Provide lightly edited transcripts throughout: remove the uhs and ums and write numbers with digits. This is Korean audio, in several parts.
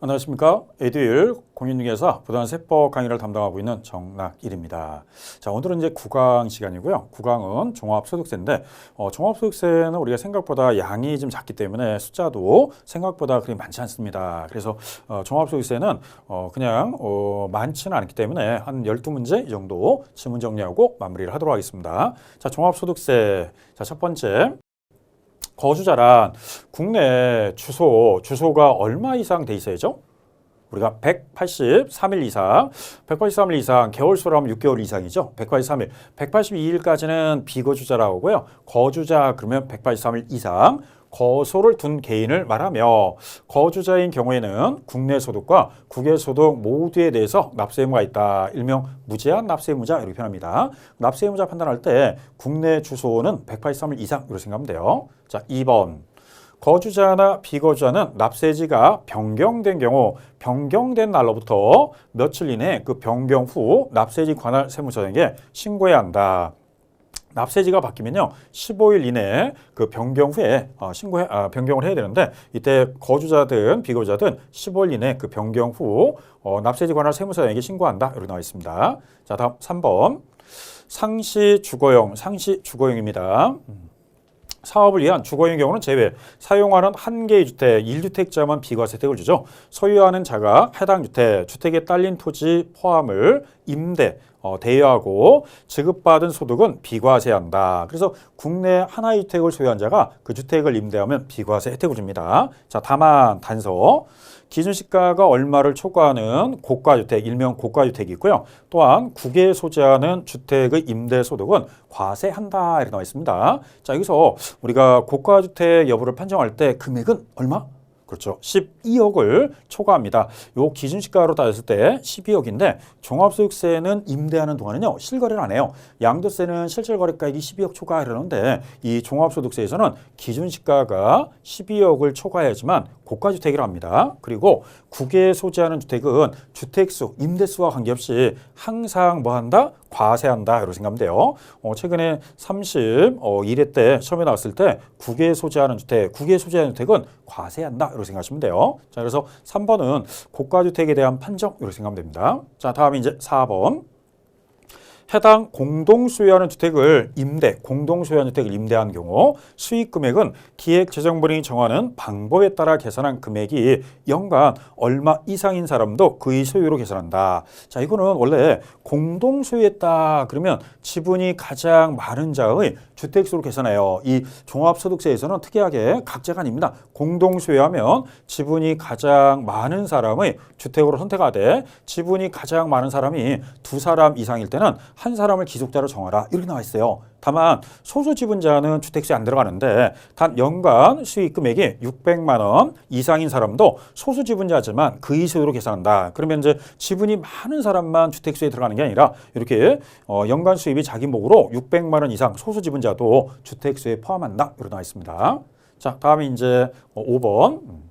안녕하십니까. 에듀윌 공인중개사 부동산세법 강의를 담당하고 있는 정낙일입니다. 자, 오늘은 이제 구강 시간이고요. 구강은 종합소득세인데 종합소득세는 우리가 생각보다 양이 좀 작기 때문에 숫자도 생각보다 그리 많지 않습니다. 그래서 종합소득세는 그냥 많지는 않기 때문에 한 12문제 이 정도 지문 정리하고 마무리를 하도록 하겠습니다. 자, 종합소득세. 자, 첫 번째. 거주자란 국내 주소가 얼마 이상 돼 있어야죠? 우리가 183일 이상, 183일 이상, 개월수로 하면 6개월 이상이죠. 183일, 182일까지는 비거주자라고 하고요. 거주자 그러면 183일 이상, 거소를 둔 개인을 말하며 거주자인 경우에는 국내 소득과 국외 소득 모두에 대해서 납세 의무가 있다. 일명 무제한 납세 의무자 이렇게 표현합니다. 납세 의무자 판단할 때 국내 주소는 183일 이상 이렇게 생각하면 돼요. 자, 2번. 거주자나 비거주자는 납세지가 변경된 경우 변경된 날로부터 며칠 이내 그 변경 후 납세지 관할 세무서에게 신고해야 한다. 납세지가 바뀌면요 15일 이내에 그 변경 후에 변경을 해야 되는데 이때 거주자든 비거주자든 15일 이내 그 변경 후 납세지 관할 세무서에게 신고한다 이렇게 나와 있습니다. 자, 다음 3번 상시 주거용입니다. 사업을 위한 주거용 경우는 제외, 사용하는 한 개의 주택, 1주택자만 비과세 혜택을 주죠. 소유하는 자가 해당 주택에 딸린 토지 포함을 임대, 대여하고 지급받은 소득은 비과세한다. 그래서 국내 하나의 주택을 소유한 자가 그 주택을 임대하면 비과세 혜택을 줍니다. 자, 다만 단서. 기준시가가 얼마를 초과하는 고가주택, 일명 고가주택이 있고요. 또한 국외에 소재하는 주택의 임대소득은 과세한다 이렇게 나와 있습니다. 자, 여기서 우리가 고가주택 여부를 판정할 때 금액은 얼마? 그렇죠. 12억을 초과합니다. 요 기준시가로 따졌을 때 12억인데 종합소득세는 임대하는 동안은요 실거래를 안 해요. 양도세는 실질거래가액이 12억 초과 이러는데 이 종합소득세에서는 기준시가가 12억을 초과해야지만 고가주택이라 합니다. 그리고 국외에 소재하는 주택은 주택수, 임대수와 관계없이 항상 뭐 한다? 과세한다 이렇게 생각하면 돼요. 최근에 31회 때 시험에 나왔을 때 국외에 소재하는 주택은 과세한다 이렇게 생각하시면 돼요. 자, 그래서 3번은 고가주택에 대한 판정 이렇게 생각하면 됩니다. 자, 다음 이제 4번. 해당 공동소유하는 주택을 임대한 경우 수익금액은 기획재정부령이 정하는 방법에 따라 계산한 금액이 연간 얼마 이상인 사람도 그의 소유로 계산한다. 자, 이거는 원래 공동소유했다 그러면 지분이 가장 많은 자의 주택수로 계산해요. 이 종합소득세에서는 특이하게 각자가 아닙니다. 공동소유하면 지분이 가장 많은 사람의 주택으로 선택하되 지분이 가장 많은 사람이 두 사람 이상일 때는 한 사람을 기속자로 정하라 이렇게 나와 있어요. 다만 소수 지분자는 주택수에 안 들어가는데 단 연간 수익 금액이 600만 원 이상인 사람도 소수 지분자지만 그의 소유로 계산한다. 그러면 이제 지분이 많은 사람만 주택수에 들어가는 게 아니라 이렇게 연간 수입이 자기 목으로 600만 원 이상 소수 지분자도 주택수에 포함한다. 이렇게 나와 있습니다. 자, 다음에 이제 5번.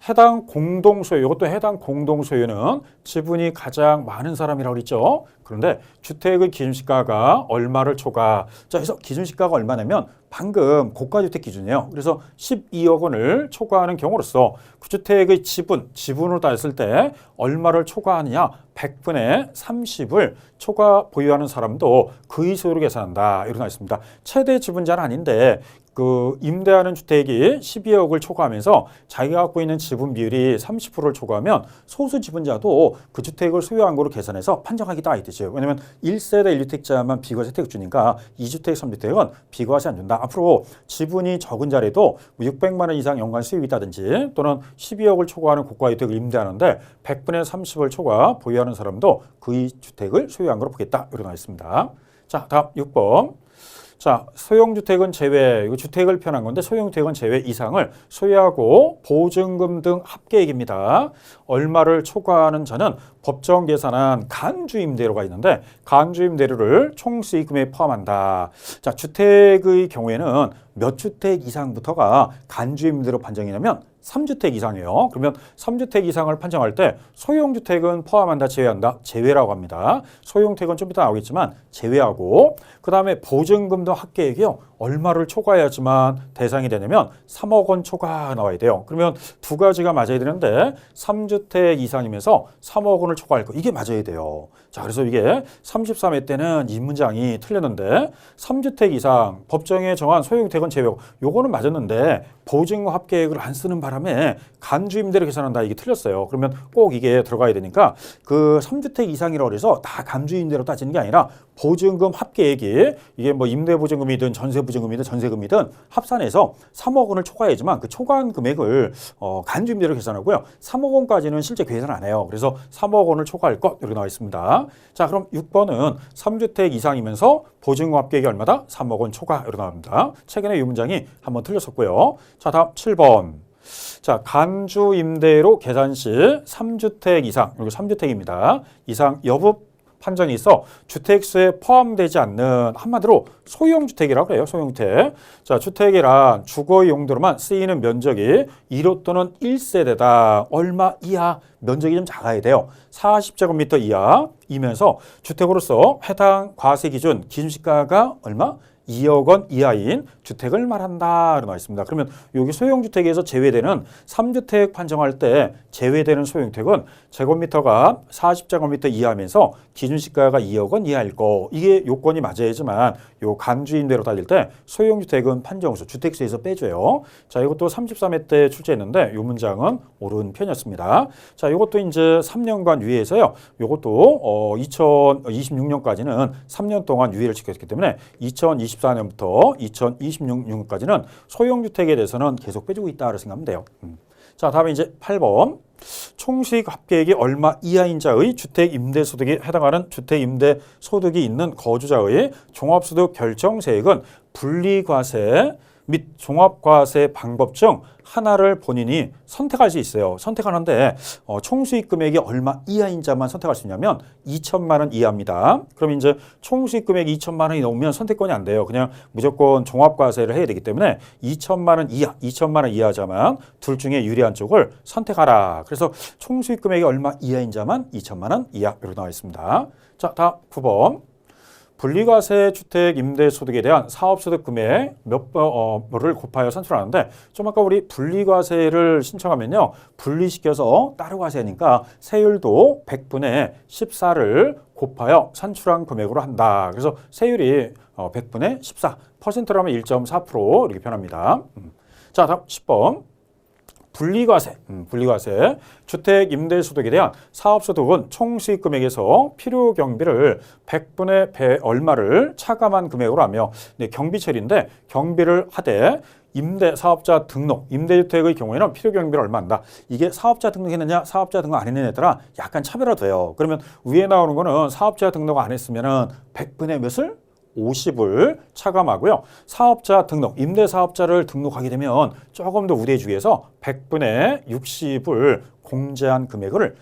해당 공동소유, 이것도 해당 공동소유는 지분이 가장 많은 사람이라고 그랬죠. 그런데 주택의 기준시가가 얼마를 초과. 자, 그래서 기준시가가 얼마냐면 방금 고가주택 기준이에요. 그래서 12억 원을 초과하는 경우로서 그 주택의 지분으로 따졌을 때 얼마를 초과하느냐. 100분의 30을 초과 보유하는 사람도 그의 소유로 계산한다. 이렇게 나와 있습니다. 최대 지분자는 아닌데 그 임대하는 주택이 12억을 초과하면서 자기가 갖고 있는 지분 비율이 30%를 초과하면 소수 지분자도 그 주택을 소유한 거로 계산해서 판정하기도 하기 뜻이에요. 왜냐하면 1세대 1주택자만 비과세 혜택 주니까 2주택, 3주택은 비과세 안 준다. 앞으로 지분이 적은 자리도 600만 원 이상 연간 수입이 있다든지 또는 12억을 초과하는 고가주택을 임대하는데 100분의 30을 초과 보유하는 사람도 그의 주택을 소유한 거로 보겠다. 이렇게 나와 있습니다. 자, 다음 6번. 자, 소형주택은 제외, 이거 주택을 표현한 건데 소형주택은 제외 이상을 소유하고 보증금 등 합계액입니다. 얼마를 초과하는 자는 법정 계산한 간주임대료가 있는데 간주임대료를 총수익금에 포함한다. 자, 주택의 경우에는 몇 주택 이상부터가 간주임대로 판정이냐면 3주택 이상이에요. 그러면 3주택 이상을 판정할 때 소형주택은 포함한다, 제외한다? 제외라고 합니다. 소형주택은 좀 이따 나오겠지만 제외하고 그 다음에 보증금도 합계액이요. 얼마를 초과해야지만 대상이 되냐면 3억 원 초과 나와야 돼요. 그러면 두 가지가 맞아야 되는데 3주택 이상이면서 3억 원을 초과할 거 이게 맞아야 돼요. 자, 그래서 이게 33회 때는 이 문장이 틀렸는데 3주택 이상 법정에 정한 소형주택은 제외하고 요거는 맞았는데 보증금 합계액을 안 쓰는 바람에 간주임대로 계산한다 이게 틀렸어요. 그러면 꼭 이게 들어가야 되니까 그 3주택 이상이라고 해서 다 간주임대로 따지는 게 아니라 보증금 합계액이 이게 뭐 임대보증금이든 전세보증금이든 전세금이든 합산해서 3억 원을 초과해야지만 그 초과한 금액을 간주임대로 계산하고요. 3억 원까지는 실제 계산 안 해요. 그래서 3억 원을 초과할 것 이렇게 나와 있습니다. 자, 그럼 6번은 3주택 이상이면서 보증금 합계액이 얼마다? 3억 원 초과 이렇게 나옵니다. 최근에 이 문장이 한번 틀렸었고요. 자, 다음 7번. 자, 간주임대로 계산 시 3주택 이상, 그리고 3주택입니다. 이상 여부 판정이 있어 주택수에 포함되지 않는 한마디로 소형주택이라고 해요. 소형주택. 자, 주택이란 주거 용도로만 쓰이는 면적이 1호 또는 1세대다. 얼마 이하? 면적이 좀 작아야 돼요. 40제곱미터 이하이면서 주택으로서 해당 과세 기준시가가 얼마? 2억 원 이하인 주택을 말한다. 나와 있습니다. 그러면 여기 소형주택에서 제외되는 3주택 판정할 때 제외되는 소형주택은 제곱미터가 40제곱미터 이하면서 기준시가가 2억 원 이하일 거. 이게 요건이 맞아야지만 요 간주임대로 따질 때 소형주택은 판정수, 주택수에서 빼줘요. 자, 이것도 33회 때 출제했는데 요 문장은 옳은 편이었습니다. 자, 이것도 이제 3년간 유예해서요. 요것도 2026년까지는 3년 동안 유예를 지켰기 때문에 2024년부터 2026년까지는 소형주택에 대해서는 계속 빼주고 있다고 생각하면 돼요. 자, 다음에 이제 8번. 총수익 합계액이 얼마 이하인 자의 주택 임대소득에 해당하는 주택 임대소득이 있는 거주자의 종합소득 결정세액은 분리과세 및 종합과세 방법 중 하나를 본인이 선택할 수 있어요. 선택하는데 총수익 금액이 얼마 이하인 자만 선택할 수 있냐면 2천만 원 이하입니다. 그럼 이제 총수익 금액이 2천만 원이 넘으면 선택권이 안 돼요. 그냥 무조건 종합과세를 해야 되기 때문에 2천만 원 이하, 2천만 원 이하자만 둘 중에 유리한 쪽을 선택하라. 그래서 총수익 금액이 얼마 이하인 자만 2천만 원 이하 이렇게 나와 있습니다. 자, 다음 9번. 분리과세 주택 임대소득에 대한 사업소득 금액 몇를 곱하여 산출하는데 좀 아까 우리 분리과세를 신청하면요. 분리시켜서 따로 과세하니까 세율도 100분의 14를 곱하여 산출한 금액으로 한다. 그래서 세율이 100분의 14, 퍼센트라면 1.4% 이렇게 변합니다. 자, 다음 10번. 분리과세. 주택 임대소득에 대한 사업소득은 총수익 금액에서 필요 경비를 100분의 100 얼마를 차감한 금액으로 하며 경비 처리인데 경비를 하되 임대사업자 등록, 임대주택의 경우에는 필요 경비를 얼마 한다. 이게 사업자 등록했느냐, 사업자 등록 안 했느냐에 따라 약간 차별화돼요. 그러면 위에 나오는 거는 사업자 등록 안 했으면은 100분의 몇을? 50을 차감하고요. 사업자 등록, 임대사업자를 등록하게 되면 조금 더 우대해 주기 위해서 100분의 60을 공제한 금액을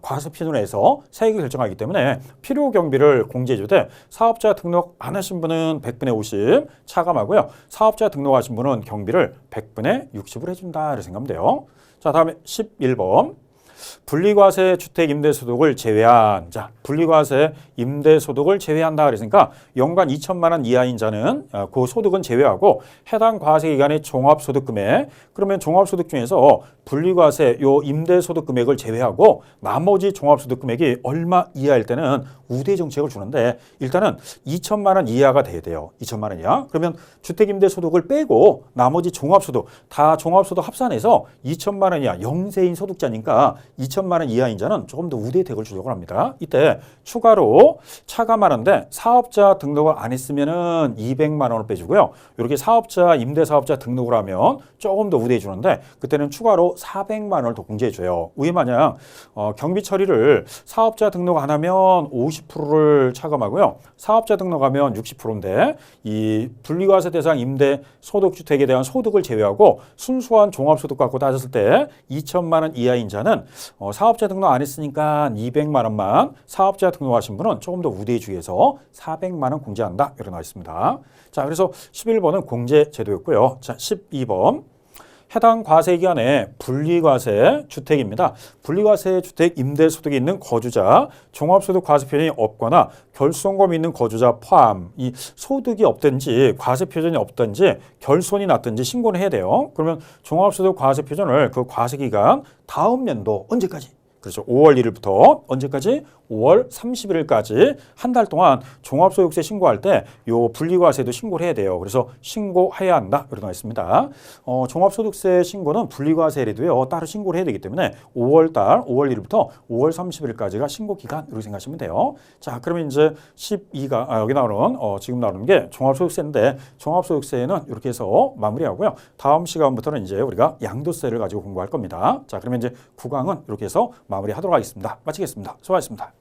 과세편으로 해서 세액을 결정하기 때문에 필요 경비를 공제해 주되 사업자 등록 안 하신 분은 100분의 50 차감하고요. 사업자 등록하신 분은 경비를 100분의 60을 해준다. 이렇게 생각하면 돼요. 자, 다음에 11번. 분리과세 주택 임대소득을 제외한 분리과세 임대소득을 제외한다 그랬으니까 연간 2천만 원 이하인 자는 그 소득은 제외하고 해당 과세 기간의 종합소득 금액 그러면 종합소득 중에서 분리과세 요 임대소득 금액을 제외하고 나머지 종합소득 금액이 얼마 이하일 때는 우대 정책을 주는데 일단은 2천만 원 이하가 돼야 돼요. 2천만 원 이하. 그러면 주택임대소득을 빼고 나머지 종합소득 다 종합소득 합산해서 2천만 원 이하 영세인 소득자니까 2천만 원 이하인 자는 조금 더 우대 혜택을 주려고 합니다. 이때 추가로 차감하는데 사업자 등록을 안 했으면은 200만 원을 빼주고요. 이렇게 사업자 임대사업자 등록을 하면 조금 더 우대해 주는데 그때는 추가로 400만 원을 더 공제해 줘요. 위에 만약 경비 처리를 사업자 등록 안 하면 50%를 차감하고요. 사업자 등록하면 60%인데 이 분리과세 대상 임대 소득주택에 대한 소득을 제외하고 순수한 종합소득 갖고 따졌을 때 2천만 원 이하인 자는 사업자 등록 안 했으니까 200만 원만, 사업자 등록하신 분은 조금 더 우대해 주기위해서 400만 원 공제한다. 이렇게 나와 있습니다. 자, 그래서 11번은 공제 제도였고요. 자, 12번. 해당 과세 기간에 분리과세 주택입니다. 분리과세 주택 임대소득이 있는 거주자, 종합소득 과세 표준이 없거나 결손금이 있는 거주자 포함, 이 소득이 없든지 과세 표준이 없든지 결손이 났든지 신고를 해야 돼요. 그러면 종합소득 과세 표준을 그 과세 기간 다음 연도 언제까지? 그렇죠. 5월 1일부터 언제까지? 5월 31일까지 한 달 동안 종합소득세 신고할 때 요 분리과세도 신고를 해야 돼요. 그래서 신고해야 한다. 이렇게 나와 있습니다. 종합소득세 신고는 분리과세에도요 따로 신고를 해야 되기 때문에 5월 1일부터 5월 30일까지가 신고 기간 이렇게 생각하시면 돼요. 자, 그러면 이제 12가 여기 나오는 지금 나오는 게 종합소득세인데 종합소득세는 이렇게 해서 마무리하고요. 다음 시간부터는 이제 우리가 양도세를 가지고 공부할 겁니다. 자, 그러면 이제 9강은 이렇게 해서 마무리하도록 하겠습니다. 마치겠습니다. 수고하셨습니다.